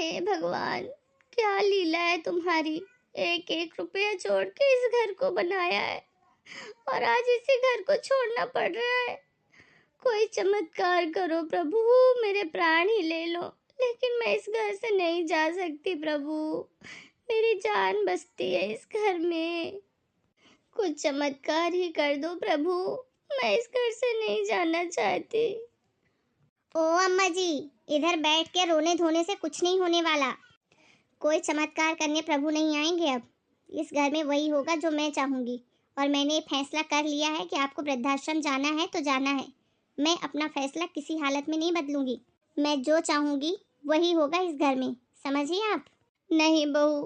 हे भगवान, क्या लीला है तुम्हारी। एक एक रुपया जोड़ के इस घर को बनाया है और आज इसी घर को छोड़ना पड़ रहा है। कोई चमत्कार करो प्रभु, मेरे प्राण ही ले लो, लेकिन मैं इस घर से नहीं जा सकती प्रभु। मेरी जान बसती है इस घर में। कुछ चमत्कार ही कर दो प्रभु, मैं इस घर से नहीं जाना चाहती। ओ अम्मा जी, इधर बैठ के रोने धोने से कुछ नहीं होने वाला। कोई चमत्कार करने प्रभु नहीं आएंगे। अब इस घर में वही होगा जो मैं चाहूँगी, और मैंने फैसला कर लिया है कि आपको वृद्धाश्रम जाना है तो जाना है। मैं अपना फैसला किसी हालत में नहीं बदलूंगी। मैं जो चाहूँगी वही होगा इस घर में, समझिए आप। नहीं बहू,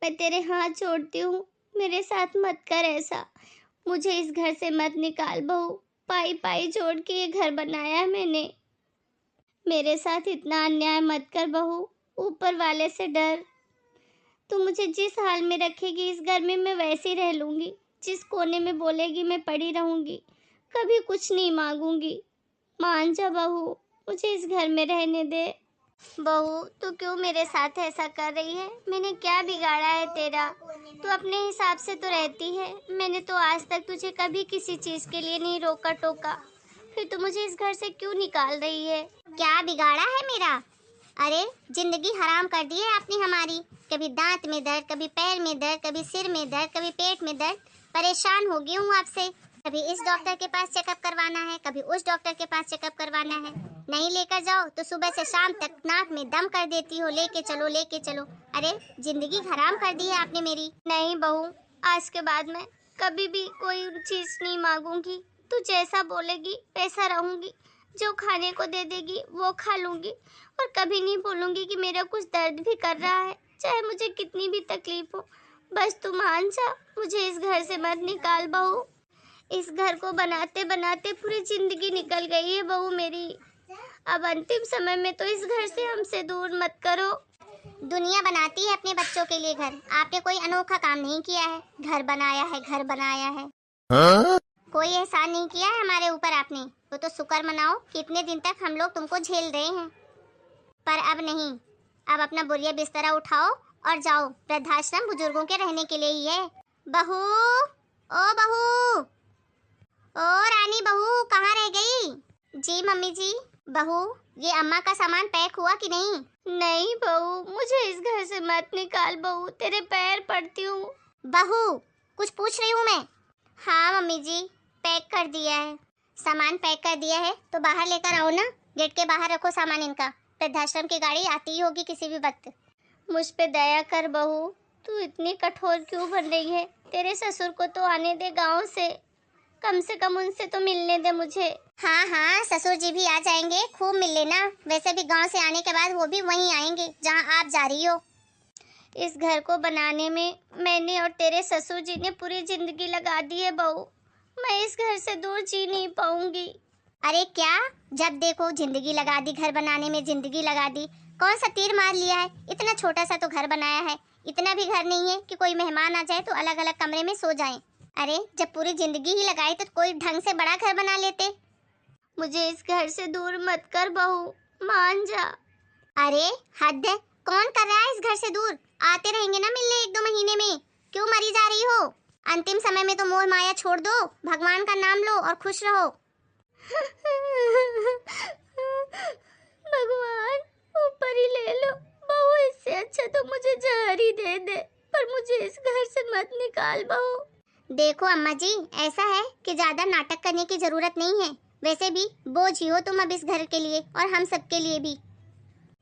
मैं तेरे हाथ जोड़ती हूँ, मेरे साथ मत कर ऐसा। मुझे इस घर से मत निकाल बहू। पाई पाई जोड़ के ये घर बनाया है मैंने। मेरे साथ इतना अन्याय मत कर बहू, ऊपर वाले से डर। तू मुझे जिस हाल में रखेगी इस घर में मैं वैसे ही रह लूँगी। जिस कोने में बोलेगी मैं पड़ी रहूँगी, कभी कुछ नहीं मांगूंगी। मान जा बहू, मुझे इस घर में रहने दे। बहू, तू क्यों मेरे साथ ऐसा कर रही है? मैंने क्या बिगाड़ा है तेरा? तू अपने हिसाब से तो रहती है। मैंने तो आज तक तुझे कभी किसी चीज़ के लिए नहीं रोका टोका, फिर तू मुझे इस घर से क्यों निकाल रही है? क्या बिगाड़ा है मेरा? अरे जिंदगी हराम कर दी है आपने हमारी। कभी दांत में दर्द, कभी पैर में दर्द, कभी सिर में दर्द, कभी पेट में दर्द। परेशान हो गई हूँ आपसे। कभी इस डॉक्टर के पास चेकअप करवाना है, कभी उस डॉक्टर के पास चेकअप करवाना है। नहीं लेकर जाओ तो सुबह से शाम तक नाक में दम कर देती हो, लेके चलो लेके चलो। अरे जिंदगी हराम कर दी है आपने मेरी। नहीं बहू, आज के बाद मैं कभी भी कोई चीज़ नहीं मांगूंगी। तू जैसा बोलेगी वैसा रहूंगी। जो खाने को दे देगी वो खा लूंगी, और कभी नहीं बोलूंगी कि मेरा कुछ दर्द भी कर रहा है, चाहे मुझे कितनी भी तकलीफ हो। बस तू मान जा, मुझे इस घर से मत निकाल बहू। इस घर को बनाते बनाते पूरी जिंदगी निकल गई है बहू मेरी। अब अंतिम समय में तो इस घर से हमसे दूर मत करो। दुनिया बनाती है अपने बच्चों के लिए घर। आपने कोई अनोखा काम नहीं किया है। घर बनाया है, घर बनाया है। कोई एहसान नहीं किया है हमारे ऊपर आपने। वो तो शुक्र मनाओ कि इतने दिन तक हम लोग तुमको झेल रहे हैं। पर अब नहीं। अब अपना बोरिया बिस्तरा उठाओ और जाओ। वृद्धाश्रम बुजुर्गों के रहने के लिए ही है। बहू, ओ बहू, ओ रानी बहू, कहाँ रह गई? जी मम्मी जी। बहू, ये अम्मा का सामान पैक हुआ कि नहीं? नहीं बहू, मुझे इस घर से मत निकाल बहू, तेरे पैर पड़ती हूँ। बहू, कुछ पूछ रही हूँ मैं। हाँ मम्मी जी, पैक कर दिया है। सामान पैक कर दिया है तो बाहर लेकर आओ ना। गेट के बाहर रखो सामान इनका। वृद्धाश्रम की गाड़ी आती ही होगी किसी भी वक्त। मुझ पे दया कर बहू, तू इतनी कठोर क्यों बन रही है? तेरे ससुर को तो आने दे गांव से, कम से कम उनसे तो मिलने दे मुझे। हाँ हाँ, ससुर जी भी आ जाएंगे, खूब मिल लेना। वैसे भी गांव से आने के बाद वो भी वहीं आएंगे जहाँ आप जा रही हो। इस घर को बनाने में मैंने और तेरे ससुर जी ने पूरी जिंदगी लगा दी है बहू। मैं इस घर से दूर जी नहीं पाऊंगी। अरे क्या, जब देखो जिंदगी लगा दी, घर बनाने में जिंदगी लगा दी। कौन सा तीर मार लिया है? इतना छोटा सा तो घर बनाया है। इतना भी घर नहीं है कि कोई मेहमान आ जाए तो अलग अलग कमरे में सो जाएं। अरे जब पूरी जिंदगी ही लगाई तो कोई ढंग से बड़ा घर बना लेते। मुझे इस घर से दूर मत कर बहू, मान जा। अरे हद है, कौन कर रहा है इस घर से दूर? आते रहेंगे ना मिलने 1-2 महीने में। क्यों मरी जा रही हो? अंतिम समय में तो मोह माया छोड़ दो, भगवान का नाम लो और खुश रहो। भगवान ऊपर ही ले लो बहू, इससे अच्छा तो मुझे जहर ही दे दे, पर मुझे इस घर से मत निकाल बहू। देखो अम्मा जी, ऐसा है कि ज्यादा नाटक करने की जरूरत नहीं है। वैसे भी बोझ ही हो तुम अब इस घर के लिए और हम सब के लिए भी।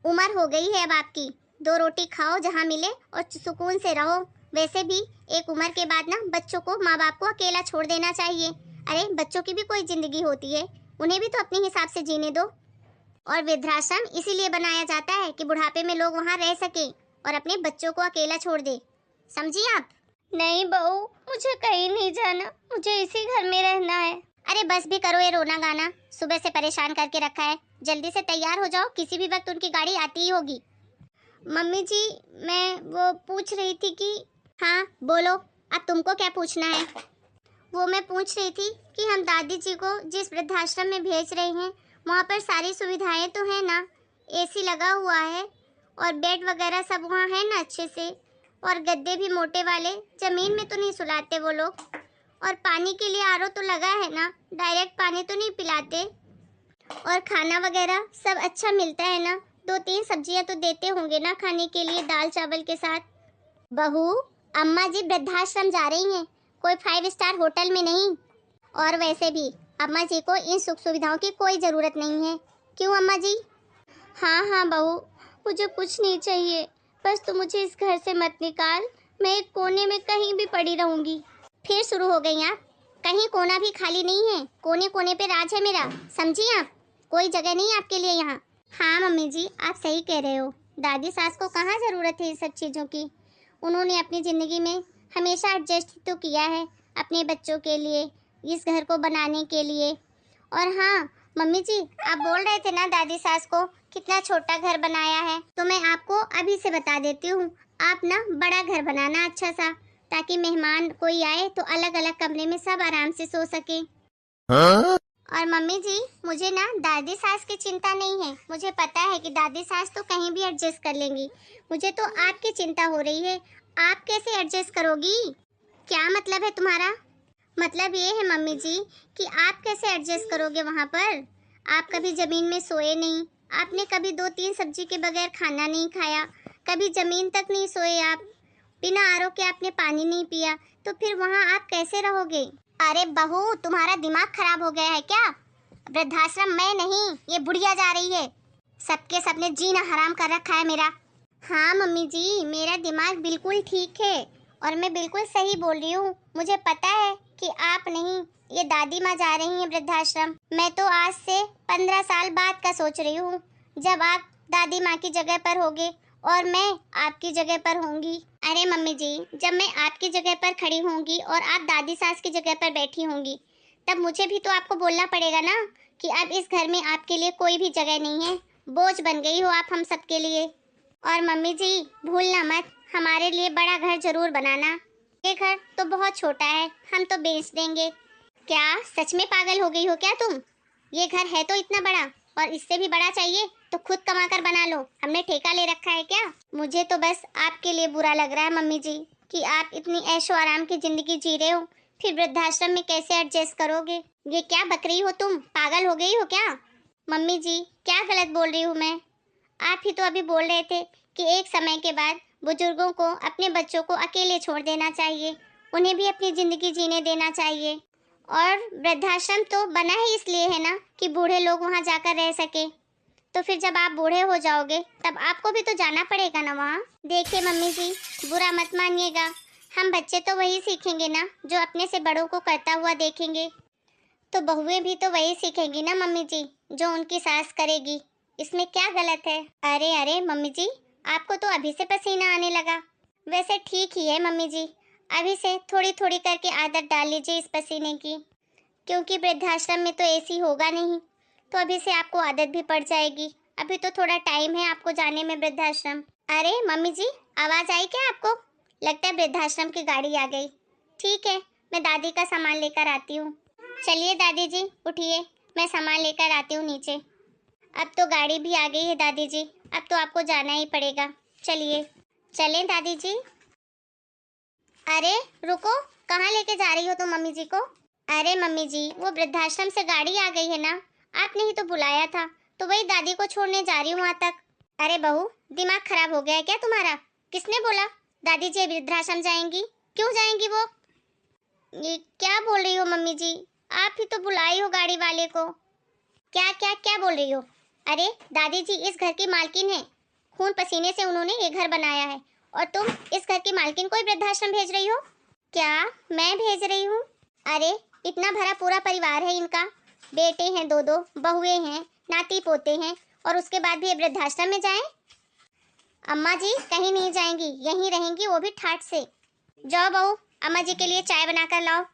उम्र हो गई है अब आपकी। 2 रोटी खाओ जहाँ मिले और सुकून से रहो। वैसे भी एक उम्र के बाद ना बच्चों को, माँ बाप को अकेला छोड़ देना चाहिए। अरे बच्चों की भी कोई जिंदगी होती है, उन्हें भी तो अपने हिसाब से जीने दो। और वृद्धाश्रम इसीलिए बनाया जाता है कि बुढ़ापे में लोग वहाँ रह सके और अपने बच्चों को अकेला छोड़ दे। समझिए आप? नहीं बहू, मुझे कहीं नहीं जाना, मुझे इसी घर में रहना है। अरे बस भी करो ये रोना गाना। सुबह से परेशान करके रखा है। जल्दी से तैयार हो जाओ, किसी भी वक्त उनकी गाड़ी आती ही होगी। मम्मी जी, मैं वो पूछ रही थी कि... हाँ बोलो, अब तुमको क्या पूछना है? वो मैं पूछ रही थी कि हम दादी जी को जिस वृद्धाश्रम में भेज रहे हैं वहाँ पर सारी सुविधाएं तो है ना? एसी लगा हुआ है और बेड वगैरह सब वहाँ है ना अच्छे से, और गद्दे भी मोटे वाले, जमीन में तो नहीं सुलाते वो लोग। और पानी के लिए आरओ तो लगा है ना, डायरेक्ट पानी तो नहीं पिलाते। और खाना वगैरह सब अच्छा मिलता है ना, 2-3 सब्जियां तो देते होंगे ना खाने के लिए दाल चावल के साथ। बहू, अम्मा जी वृद्धाश्रम जा रही हैं, कोई 5 स्टार होटल में नहीं। और वैसे भी अम्मा जी को इन सुख सुविधाओं की कोई ज़रूरत नहीं है। क्यों अम्मा जी? हाँ हाँ बहू, मुझे कुछ नहीं चाहिए, बस तू मुझे इस घर से मत निकाल। मैं एक कोने में कहीं भी पड़ी रहूंगी। फिर शुरू हो गई आप। कहीं कोना भी खाली नहीं है, कोने कोने पे राज है मेरा, समझी आप? कोई जगह नहीं आपके लिए यहाँ। हाँ मम्मी जी, आप सही कह रहे हो। दादी सास को कहाँ ज़रूरत है इस सब चीज़ों की। उन्होंने अपनी ज़िंदगी में हमेशा एडजस्ट तो किया है अपने बच्चों के लिए, इस घर को बनाने के लिए। और हाँ मम्मी जी, आप बोल रहे थे ना दादी सास को कितना छोटा घर बनाया है, तो मैं आपको अभी से बता देती हूँ, आप ना बड़ा घर बनाना अच्छा सा, ताकि मेहमान कोई आए तो अलग अलग कमरे में सब आराम से सो सके। हाँ? और मम्मी जी, मुझे ना दादी सास की चिंता नहीं है, मुझे पता है कि दादी सास तो कहीं भी एडजस्ट कर लेंगी। मुझे तो आपकी चिंता हो रही है, आप कैसे एडजस्ट करोगी? क्या मतलब है तुम्हारा? मतलब ये है मम्मी जी कि आप कैसे एडजस्ट करोगे वहाँ पर? आप कभी जमीन में सोए नहीं, आपने कभी 2-3 सब्जी के बगैर खाना नहीं खाया, कभी जमीन तक नहीं सोए आप, बिना आरओ के आपने पानी नहीं पिया, तो फिर वहाँ आप कैसे रहोगे? अरे बहू, तुम्हारा दिमाग खराब हो गया है क्या? वृद्धाश्रम मैं नहीं, ये बुढ़िया जा रही है। सबके सबने जीना हराम कर रखा है मेरा। हाँ मम्मी जी, मेरा दिमाग बिल्कुल ठीक है और मैं बिल्कुल सही बोल रही हूँ। मुझे पता है कि आप नहीं, ये दादी माँ जा रही हैं वृद्धाश्रम। मैं तो आज से 15 साल बाद का सोच रही हूँ, जब आप दादी माँ की जगह पर होगे और मैं आपकी जगह पर होंगी। अरे मम्मी जी, जब मैं आपकी जगह पर खड़ी होंगी और आप दादी सास की जगह पर बैठी होंगी, तब मुझे भी तो आपको बोलना पड़ेगा ना कि अब इस घर में आपके लिए कोई भी जगह नहीं है, बोझ बन गई हो आप हम सबके लिए। और मम्मी जी, भूलना मत, हमारे लिए बड़ा घर जरूर बनाना। ये घर तो बहुत छोटा है, हम तो बेच देंगे। क्या सच में पागल हो गई हो क्या तुम? ये घर है तो इतना बड़ा, और इससे भी बड़ा चाहिए तो खुद कमा कर बना लो, हमने ठेका ले रखा है क्या? मुझे तो बस आपके लिए बुरा लग रहा है मम्मी जी कि आप इतनी ऐशो आराम की जिंदगी जी रहे हो, फिर वृद्धाश्रम में कैसे एडजस्ट करोगे? ये क्या बक रही हो तुम, पागल हो गई हो क्या? मम्मी जी, क्या गलत बोल रही हूँ मैं? आप ही तो अभी बोल रहे थे कि एक समय के बाद बुजुर्गों को अपने बच्चों को अकेले छोड़ देना चाहिए, उन्हें भी अपनी जिंदगी जीने देना चाहिए। और वृद्धाश्रम तो बना ही इसलिए है ना कि बूढ़े लोग वहाँ जाकर रह सके। तो फिर जब आप बूढ़े हो जाओगे तब आपको भी तो जाना पड़ेगा ना वहाँ। देखिए मम्मी जी, बुरा मत मानिएगा, हम बच्चे तो वही सीखेंगे ना जो अपने से बड़ों को करता हुआ देखेंगे। तो बहुएं भी तो वही सीखेंगी ना मम्मी जी जो उनकी सास करेगी, इसमें क्या गलत है? अरे अरे मम्मी जी, आपको तो अभी से पसीना आने लगा। वैसे ठीक ही है मम्मी जी, अभी से थोड़ी थोड़ी करके आदत डाल लीजिए इस पसीने की, क्योंकि वृद्धाश्रम में तो एसी होगा नहीं, तो अभी से आपको आदत भी पड़ जाएगी। अभी तो थोड़ा टाइम है आपको जाने में वृद्धाश्रम। अरे मम्मी जी, आवाज आई क्या आपको? लगता है वृद्धाश्रम की गाड़ी आ गई। ठीक है, मैं दादी का सामान लेकर आती हूँ। चलिए दादी जी, उठिए, मैं सामान लेकर आती हूँ नीचे। अब तो गाड़ी भी आ गई है दादी जी, अब तो आपको जाना ही पड़ेगा। चलिए चलें दादी जी। अरे रुको, कहाँ लेके जा रही हो तुम मम्मी जी को? अरे मम्मी जी, वो वृद्धाश्रम से गाड़ी आ गई है ना, आपने ही तो बुलाया था, तो वही दादी को छोड़ने जा रही हूँ वहाँ तक। अरे बहू, दिमाग खराब हो गया है क्या तुम्हारा? किसने बोला दादी जी वृद्धाश्रम जाएंगी? क्यों जाएंगी वो? ये क्या बोल रही हो मम्मी जी? आप ही तो बुलाई हो गाड़ी वाले को। क्या क्या क्या बोल रही हो? अरे दादी जी इस घर की मालकिन है, खून पसीने से उन्होंने ये घर बनाया है, और तुम इस घर की मालकिन को वृद्धाश्रम भेज रही हो? क्या मैं भेज रही हूँ? अरे इतना भरा पूरा परिवार है इनका, बेटे हैं 2-2, बहुएं हैं, नाती पोते हैं, और उसके बाद भी ये वृद्धाश्रम में जाएं? अम्मा जी कहीं नहीं जाएंगी, यहीं रहेंगी, वो भी ठाट से। जाओ बहू, अम्मा जी के लिए चाय बनाकर लाओ।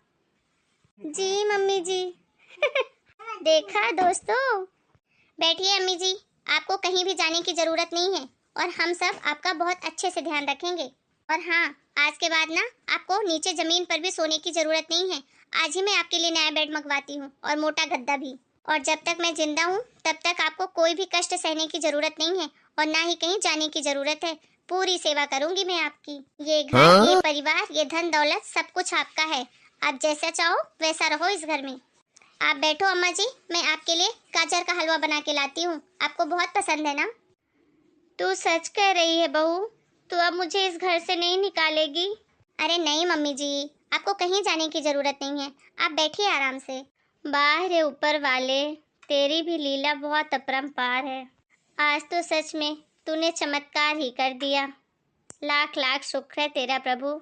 जी मम्मी जी। देखा दोस्तों? बैठिए अम्मी जी, आपको कहीं भी जाने की जरूरत नहीं है, और हम सब आपका बहुत अच्छे से ध्यान रखेंगे। और हाँ, आज के बाद ना आपको नीचे जमीन पर भी सोने की जरूरत नहीं है। आज ही मैं आपके लिए नया बेड मंगवाती हूँ और मोटा गद्दा भी। और जब तक मैं जिंदा हूँ तब तक आपको कोई भी कष्ट सहने की जरूरत नहीं है, और ना ही कहीं जाने की जरूरत है। पूरी सेवा करूंगी मैं आपकी। ये घर, ये परिवार, ये धन दौलत सब कुछ आपका है। आप जैसा चाहो वैसा रहो इस घर में। आप बैठो अम्मा जी, मैं आपके लिए गाजर का हलवा बना के लाती हूँ। आपको बहुत पसंद है ना? तू सच कह रही है बहू? तू अब मुझे इस घर से नहीं निकालेगी? अरे नहीं मम्मी जी, आपको कहीं जाने की जरूरत नहीं है। आप बैठिए आराम से। वाह रे ऊपर वाले, तेरी भी लीला बहुत अपरंपार है। आज तो सच में तूने चमत्कार ही कर दिया। लाख लाख शुक्र है तेरा प्रभु।